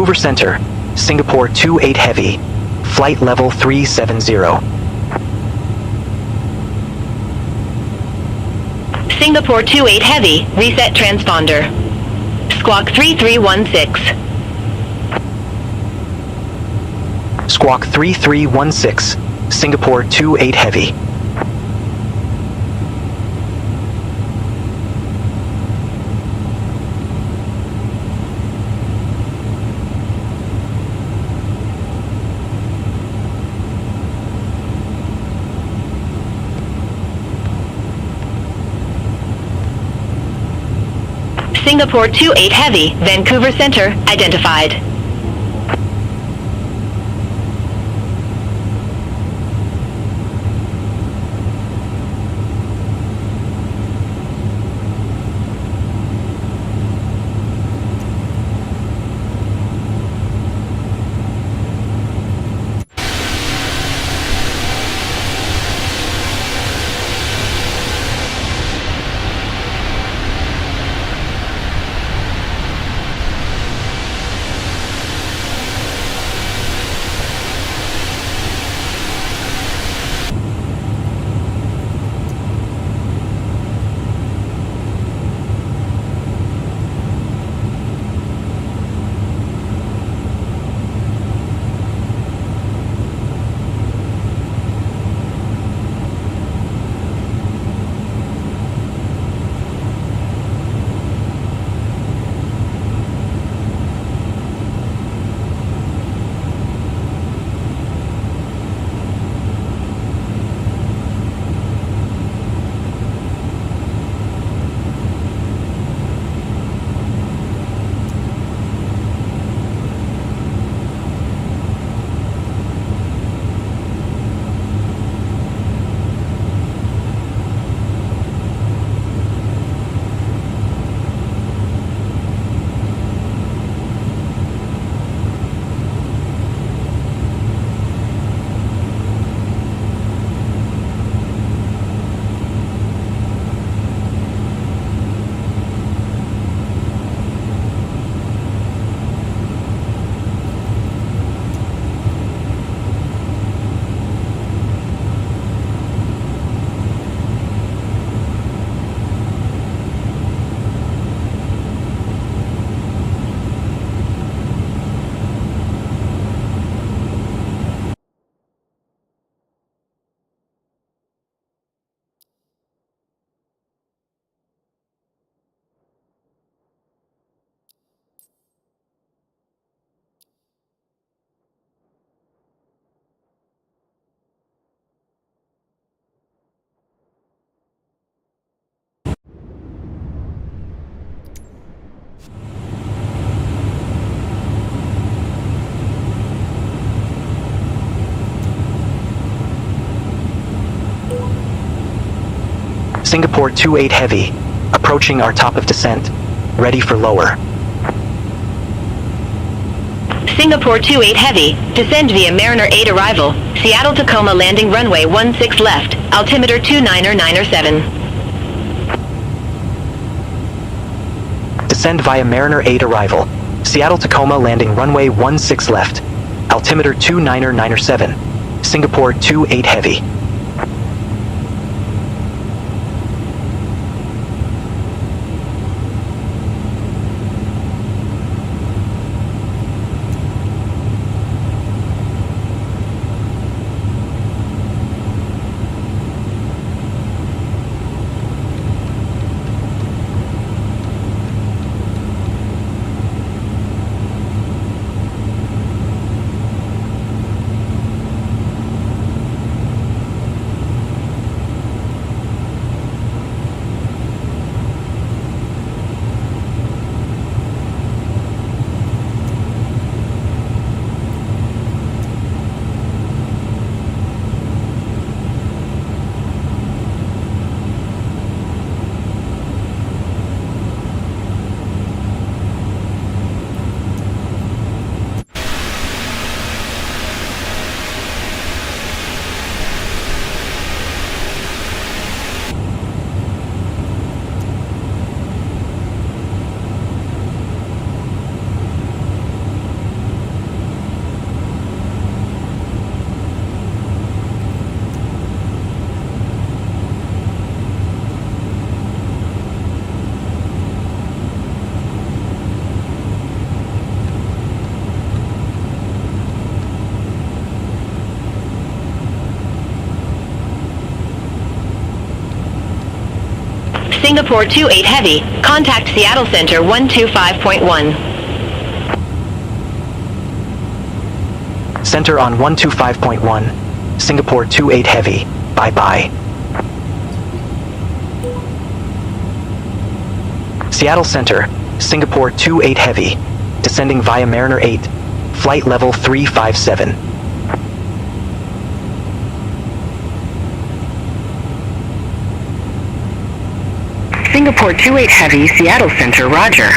Vancouver Center, Singapore 28 Heavy, flight level 370. Singapore 28 Heavy, reset transponder. Squawk 3316. Squawk 3316, Singapore 28 Heavy. Singapore 28 Heavy, Vancouver Center, identified. Singapore 28 Heavy, approaching our top of descent. Ready for lower. Singapore 28 Heavy, descend via Mariner 8 arrival, Seattle Tacoma landing runway 16 left, altimeter 2997. Descend via Mariner 8 arrival, Seattle Tacoma landing runway 16 left, altimeter 2997, Singapore 28 Heavy. Singapore 28 Heavy, contact Seattle Center 125.1. Center on 125.1, Singapore 28 Heavy, bye-bye. Seattle Center, Singapore 28 Heavy, descending via Mariner 8, flight level 357. Singapore 28 Heavy, Seattle Center, roger.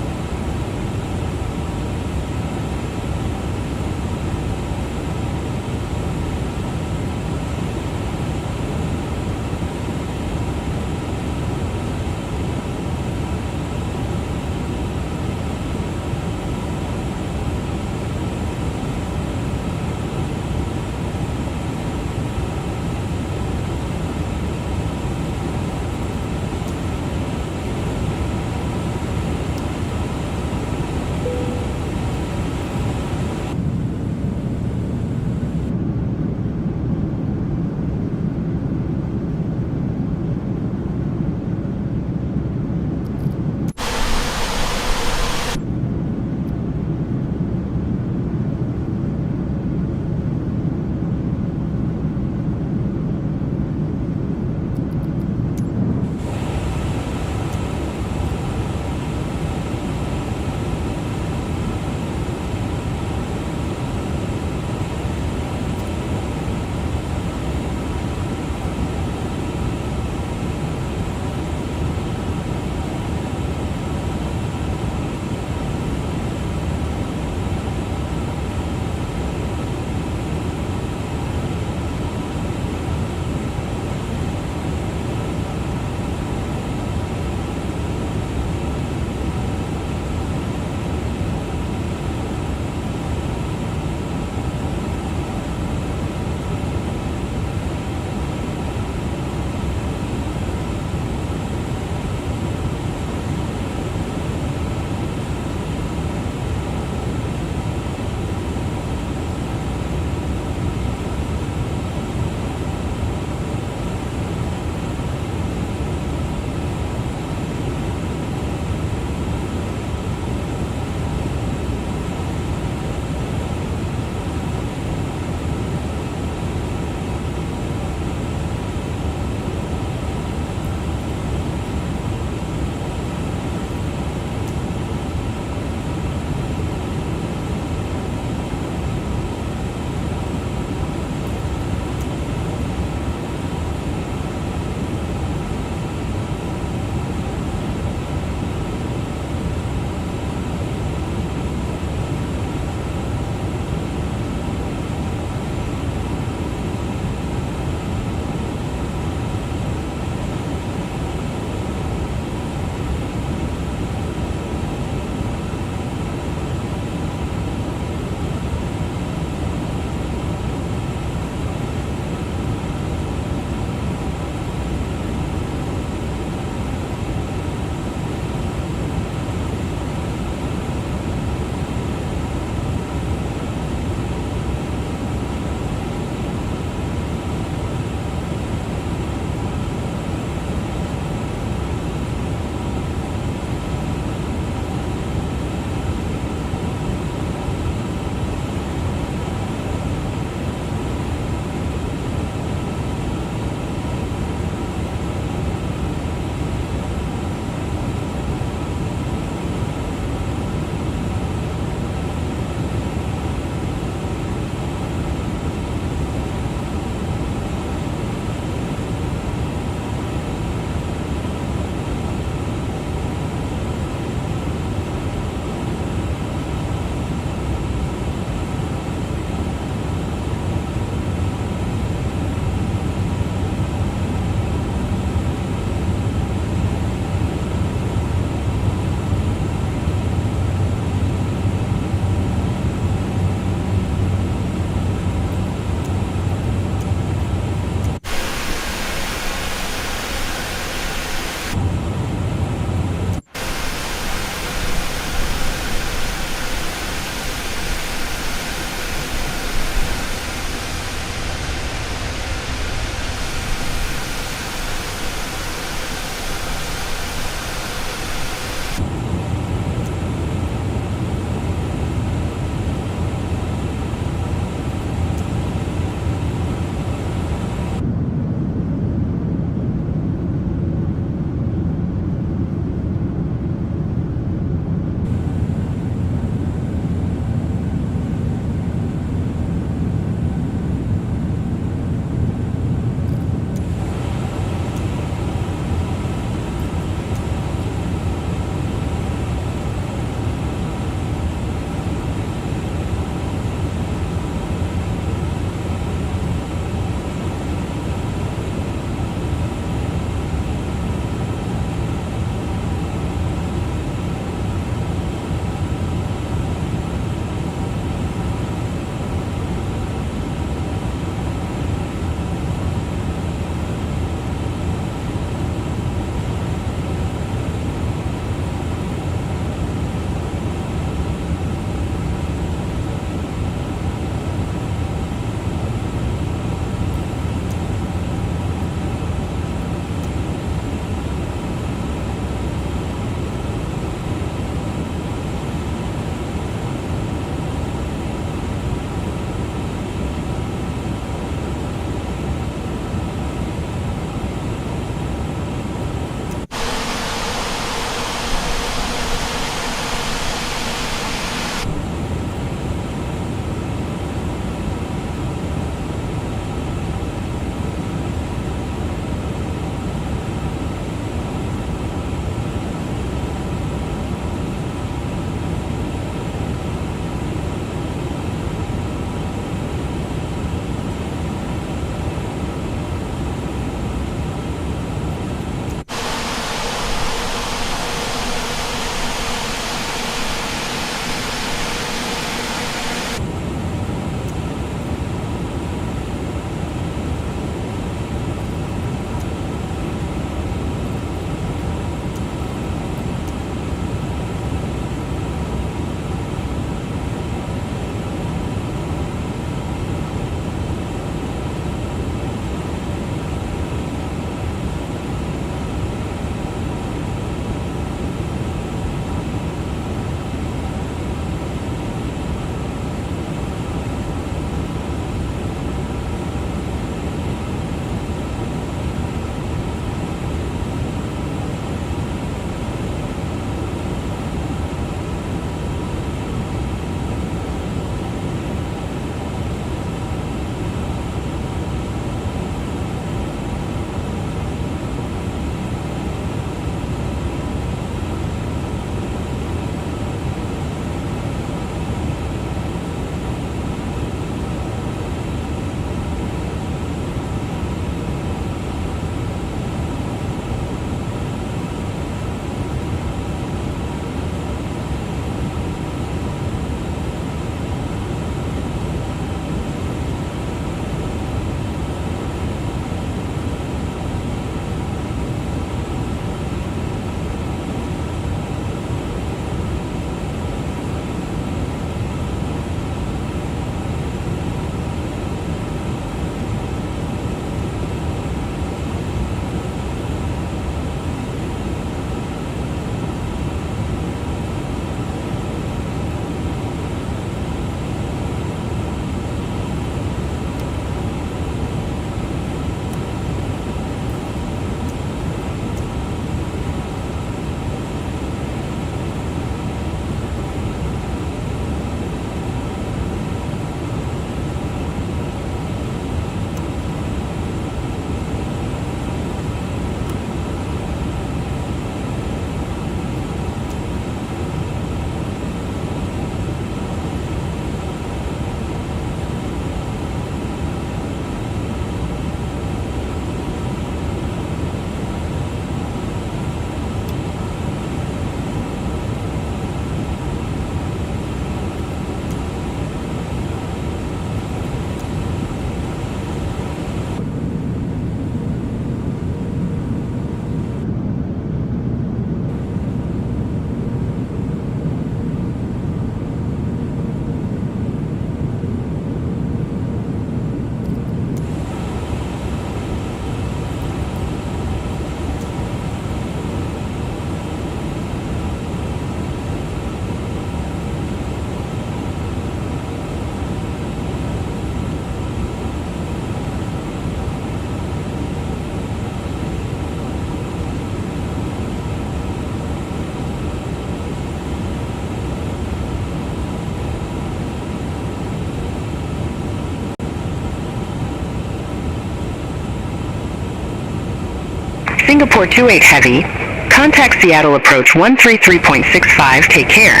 Singapore 28 Heavy, contact Seattle approach 133.65, take care.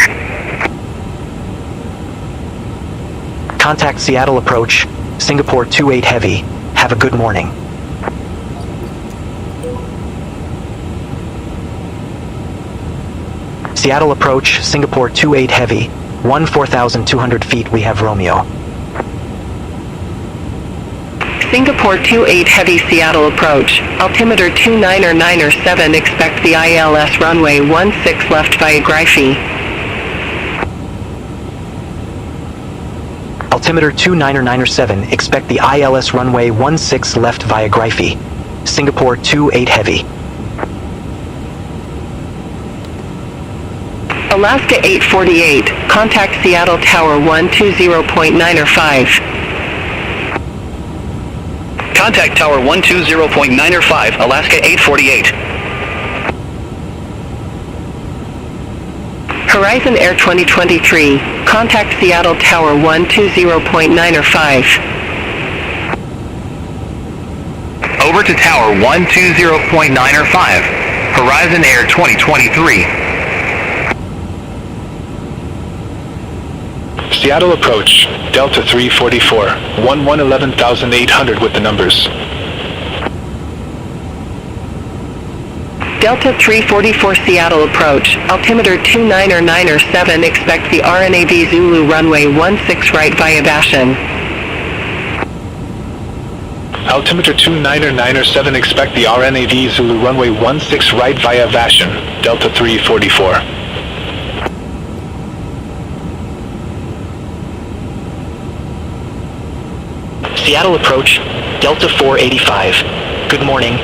Contact Seattle approach, Singapore 28 Heavy. Have a good morning. Seattle approach, Singapore 28 Heavy. 4,200 feet, we have Romeo. Singapore 28 Heavy, Seattle approach, altimeter 299er7, expect the ILS runway 16 left via Griffey. Altimeter 299er7, expect the ILS runway 16 left via Griffey. Singapore 28 Heavy. Alaska 848, contact Seattle Tower 120.905. Contact Tower 120.905, Alaska 848. Horizon Air 2023, contact Seattle Tower 120.905. Over to Tower 120.905, Horizon Air 2023. Seattle approach, Delta 344, 11,800 with the numbers. Delta 344 Seattle approach, altimeter 299er7, expect the RNAV Zulu runway 16 right via Bashan. Altimeter 299er7, expect the RNAV Zulu runway 16 right via Vashon, Delta 344. Seattle approach, Delta 485. Good morning.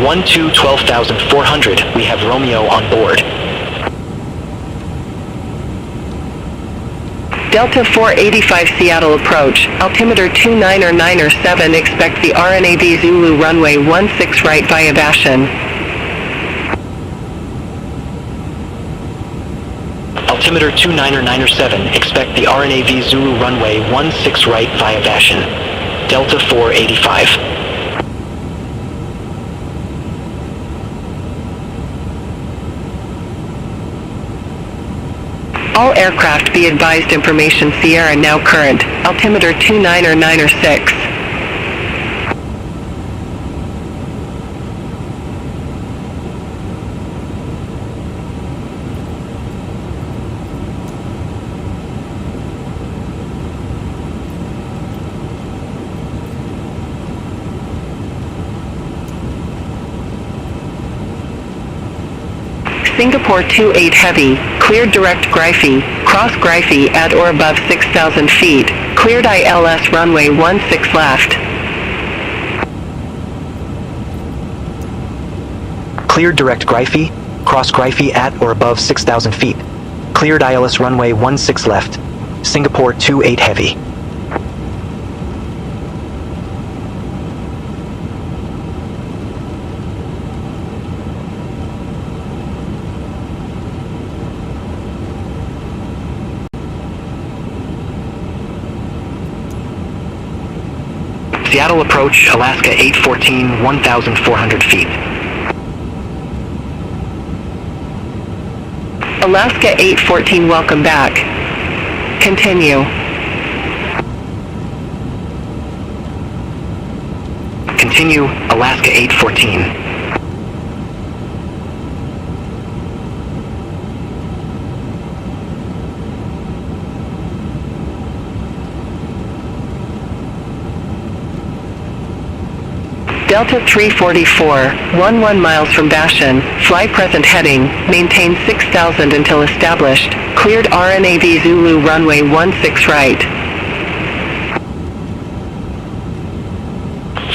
12,400, we have Romeo on board. Delta 485 Seattle approach, altimeter 299er7, expect the RNAV Zulu runway 16 right via Bashan. Altimeter 299er7, expect the RNAV Zulu runway 16 right via Vashon. Delta 485. All aircraft be advised, information Sierra now current, altimeter 299er6. Singapore 28 Heavy, cleared direct Griffey, cross Griffey at or above 6,000 feet, cleared ILS runway 16 left. Cleared direct Griffey, cross Griffey at or above 6,000 feet. Cleared ILS runway 16 left. Singapore 28 Heavy. Seattle approach, Alaska 814, 1,400 feet. Alaska 814, welcome back. Continue. Continue, Alaska 814. Delta 344, 11 miles from Bashan, fly present heading, maintain 6,000 until established, cleared RNAV Zulu runway 16 right.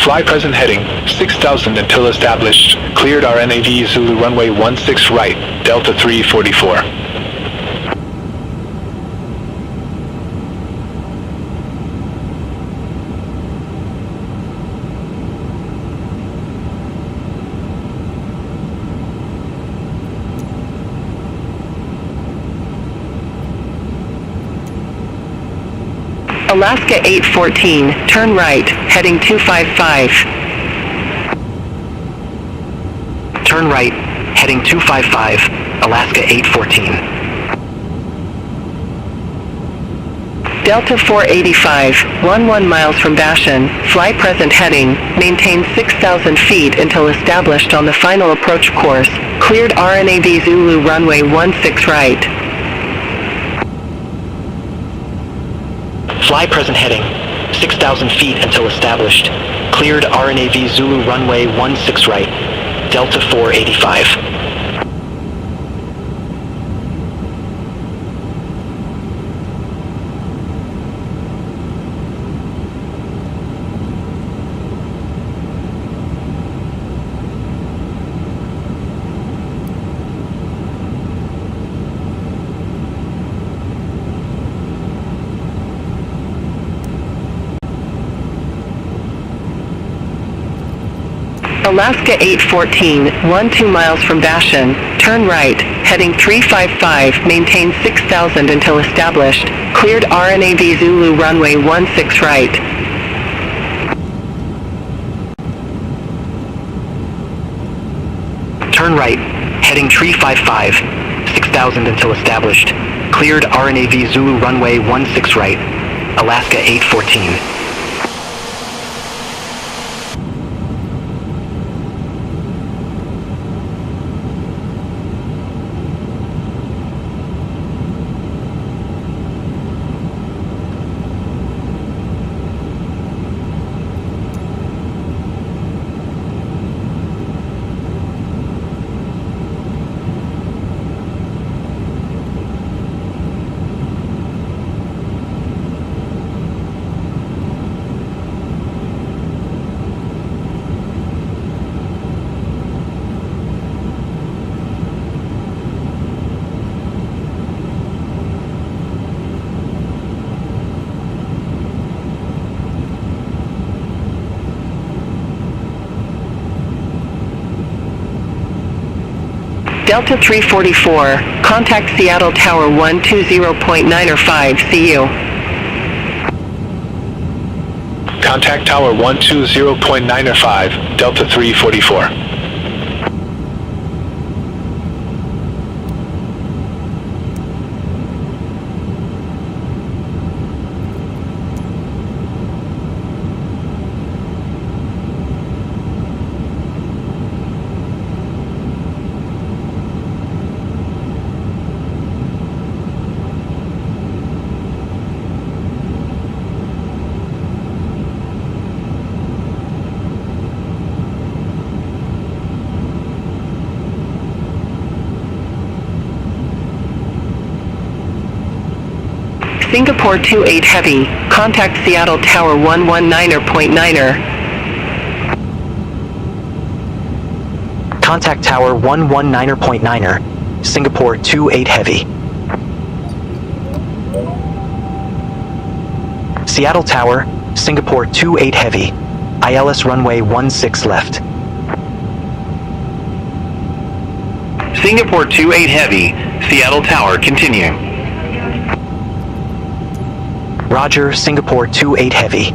Fly present heading, 6,000 until established, cleared RNAV Zulu runway 16 right, Delta 344. Alaska 814, turn right, heading 255. Turn right, heading 255, Alaska 814. Delta 485, 11 miles from Bashan, fly present heading, maintain 6,000 feet until established on the final approach course, cleared RNAV Zulu runway 16 right. Fly present heading, 6,000 feet until established, cleared RNAV Zulu runway 16 right, Delta 485. Alaska 814, 12 miles from Bashan, turn right, heading 355, maintain 6,000 until established, cleared RNAV Zulu runway 16 right. Turn right, heading 355, 6,000 until established, cleared RNAV Zulu runway 16 right, Alaska 814. Delta 344, contact Seattle Tower 120.9 or 5, see you. Contact Tower 120.9 or 5, Delta 344. Singapore 28 Heavy, contact Seattle Tower 119.9er. Contact Tower 119.9er, Singapore 28 Heavy. Seattle Tower, Singapore 28 Heavy, ILS runway 16 left. Singapore 28 Heavy, Seattle Tower, continue. Roger, Singapore 28 Heavy.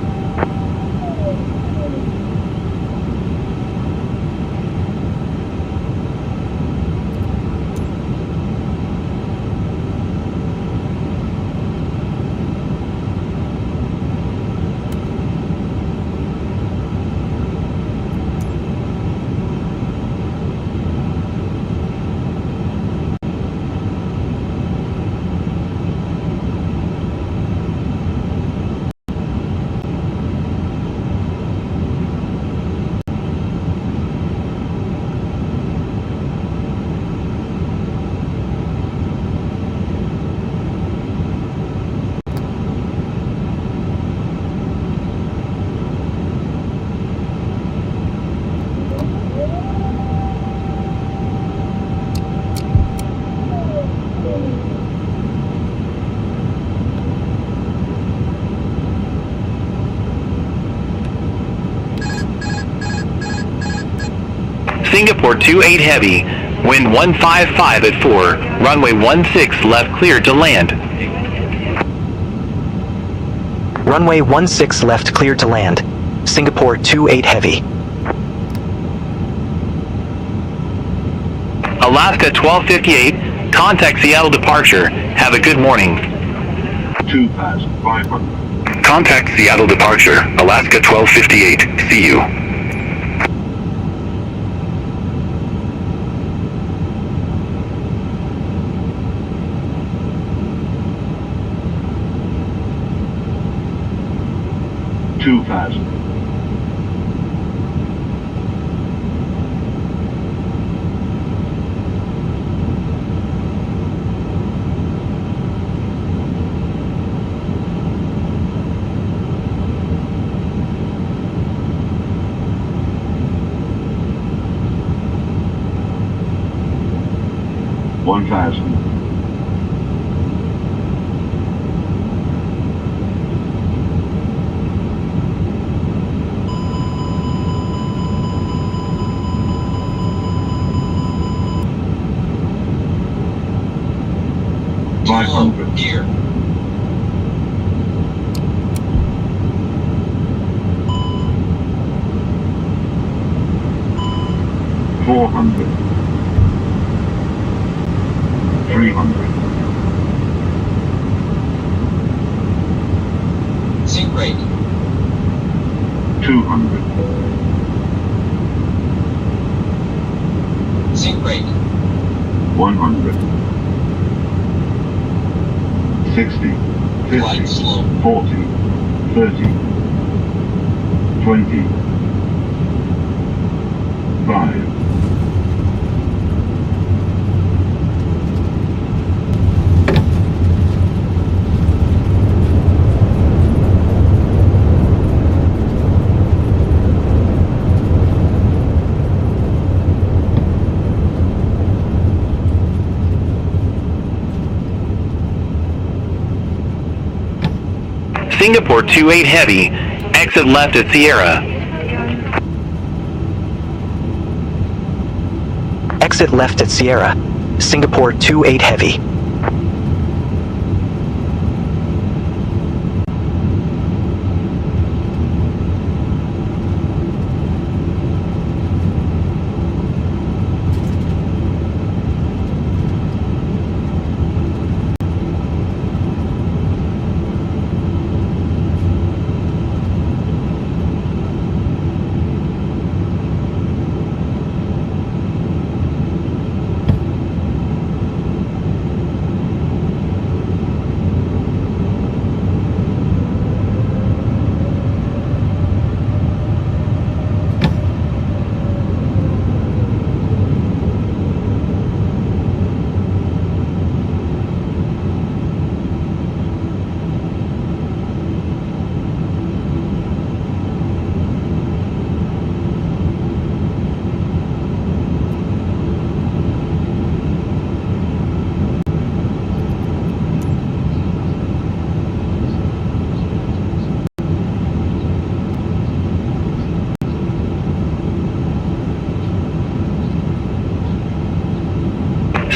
Singapore 28 Heavy, wind 155 at 4, runway 16 left cleared to land. Runway 16 left cleared to land. Singapore 28 Heavy. Alaska 1258, contact Seattle departure. Have a good morning. 2,500. Contact Seattle departure, Alaska 1258. See you. Two thousand. One thousand. Gear. 400. 300. Sync rate. 200. Sync rate. 100. 60. Flight 50. slow. 40. 30. 20. 5. Singapore 28 Heavy, exit left at Sierra. Exit left at Sierra. Singapore 28 Heavy.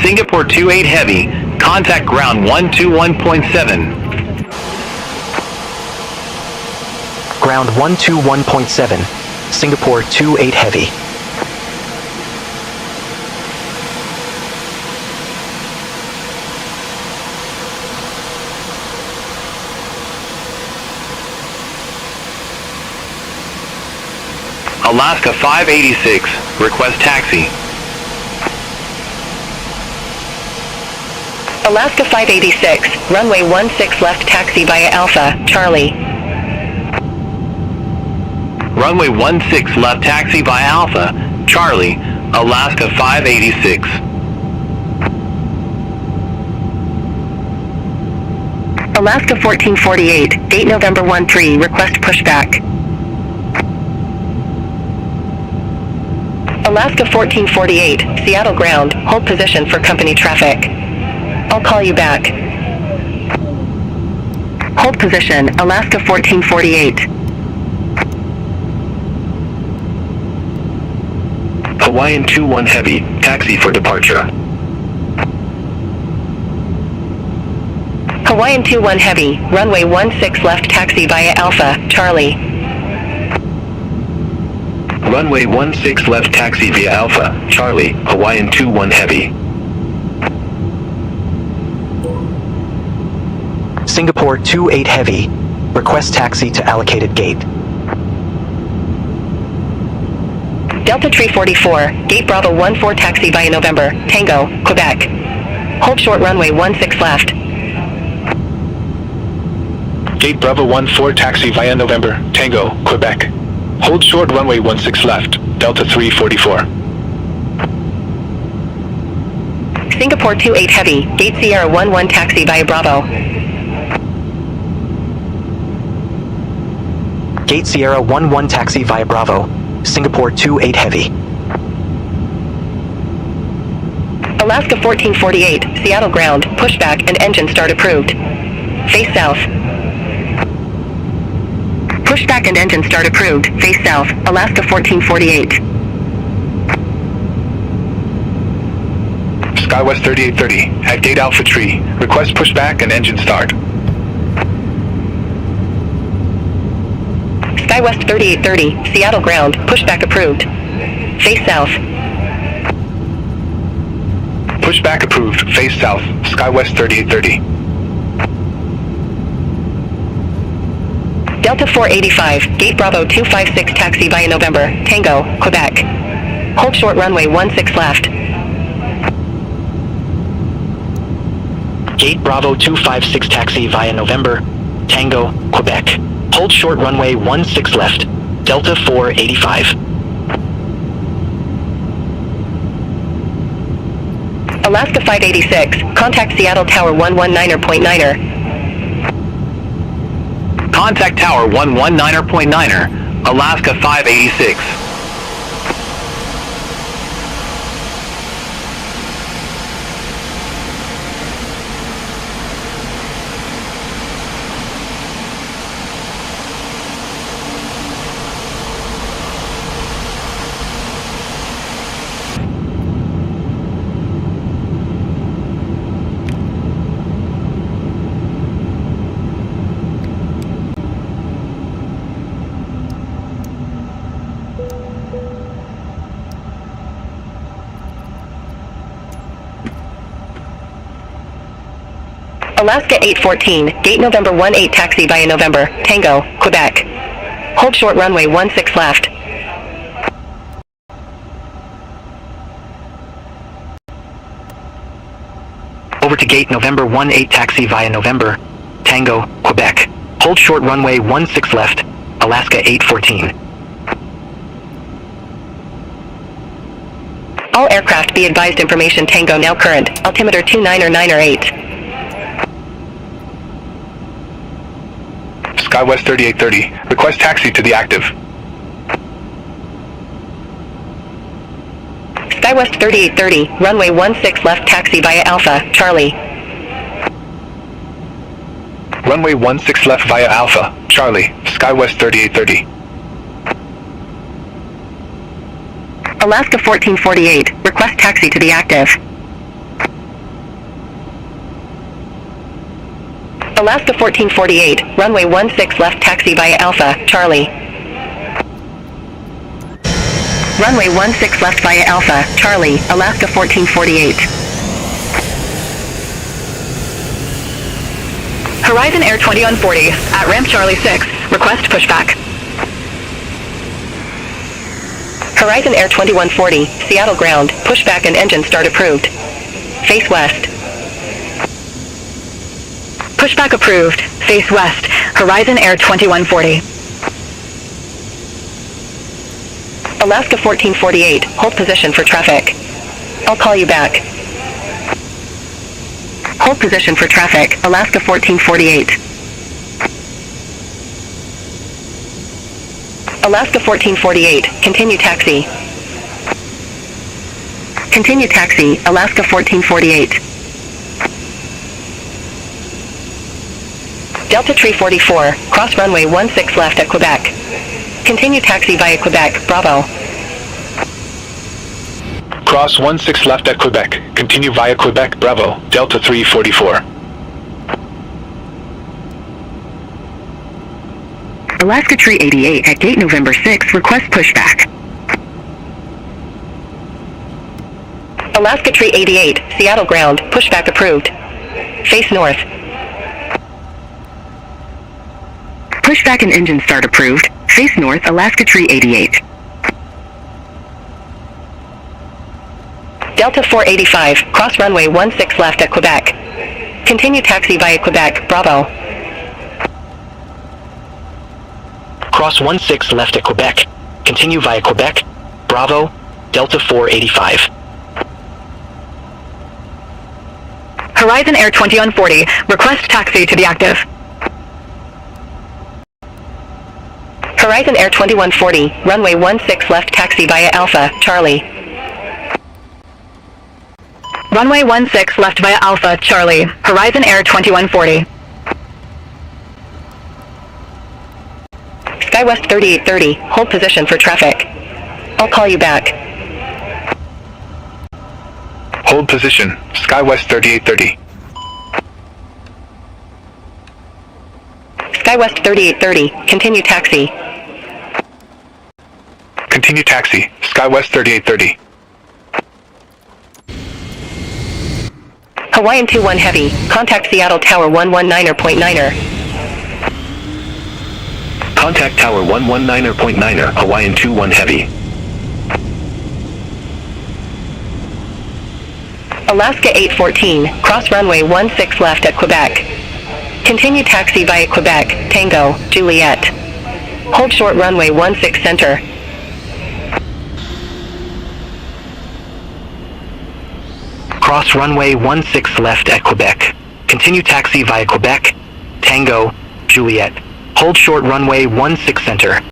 Singapore 28 Heavy, contact ground 121.7. Ground 121.7. Singapore 28 Heavy. Alaska 586, request taxi. Alaska 586, runway 16 left taxi via Alpha, Charlie. Runway 16 left taxi via Alpha, Charlie, Alaska 586. Alaska 1448, date November 13, request pushback. Alaska 1448, Seattle ground, hold position for company traffic. I'll call you back. Hold position, Alaska 1448. Hawaiian 21 Heavy, taxi for departure. Hawaiian 21 Heavy, runway 16 left taxi via Alpha, Charlie. Runway 16 left taxi via Alpha, Charlie, Hawaiian 21 heavy. Singapore 28 heavy. Request taxi to allocated gate. Delta 344, Gate Bravo 14 taxi via November, Tango, Quebec. Hold short runway 16 left. Gate Bravo 14 taxi via November, Tango, Quebec. Hold short runway 16 left, Delta 344. Singapore 28 heavy, Gate Sierra 11 taxi via Bravo. Gate Sierra 11 taxi via Bravo. Singapore 28 heavy. Alaska 1448, Seattle ground, pushback and engine start approved. Face south. Pushback and engine start approved, face south, Alaska 1448. SkyWest 3830, at Gate Alpha Tree. Request pushback and engine start. SkyWest 3830, Seattle ground, pushback approved. Face south. Pushback approved, face south, SkyWest 3830. Delta 485, Gate Bravo 256 taxi via November, Tango, Quebec. Hold short runway 16 left. Gate Bravo 256 taxi via November, Tango, Quebec. Hold short runway 16 left, Delta 485. Alaska 586, contact Seattle Tower 119.9er. Contact Tower 119.9er, Alaska 586. Alaska 814, Gate November 18 taxi via November, Tango, Quebec. Hold short runway 16 left. Over to Gate November 18 taxi via November, Tango, Quebec. Hold short runway 16 left, Alaska 814. All aircraft be advised information Tango now current, altimeter 29er9er8. SkyWest 3830, request taxi to the active. SkyWest 3830, runway 16 left taxi via Alpha, Charlie. Runway 16 left via Alpha, Charlie, SkyWest 3830. Alaska 1448, request taxi to the active. Alaska 1448, runway 16 left taxi via Alpha, Charlie. Runway 16 left via Alpha, Charlie, Alaska 1448. Horizon Air 2140, at ramp Charlie 6, request pushback. Horizon Air 2140, Seattle ground, pushback and engine start approved. Face west. Pushback approved, face west, Horizon Air 2140. Alaska 1448, hold position for traffic. I'll call you back. Hold position for traffic, Alaska 1448. Alaska 1448, continue taxi. Continue taxi, Alaska 1448. Delta 344, cross runway 16 left at Quebec. Continue taxi via Quebec, Bravo. Cross 16 left at Quebec, continue via Quebec, Bravo, Delta 344. Alaska 388 at gate November 6, request pushback. Alaska Tree 88, Seattle ground, pushback approved. Face north. Pushback and engine start approved. Face north, Alaska Tree 88. Delta 485, cross runway 16 left at Quebec. Continue taxi via Quebec, Bravo. Cross 16 left at Quebec. Continue via Quebec, Bravo, Delta 485. Horizon Air 2140, request taxi to be active. Horizon Air 2140, runway 16 left taxi via Alpha, Charlie. Runway 16 left via Alpha, Charlie. Horizon Air 2140. SkyWest 3830, hold position for traffic. I'll call you back. Hold position. SkyWest 3830. SkyWest 3830, continue taxi. Continue taxi. SkyWest 3830. Hawaiian 21 Heavy, contact Seattle Tower 119.9er. Contact Tower 119.9er, Hawaiian 21 Heavy. Alaska 814, cross runway 16 left at Quebec. Continue taxi via Quebec, Tango, Juliet. Hold short runway 16 center. Cross runway 16 left at Quebec. Continue taxi via Quebec, Tango, Juliet. Hold short runway 16 center.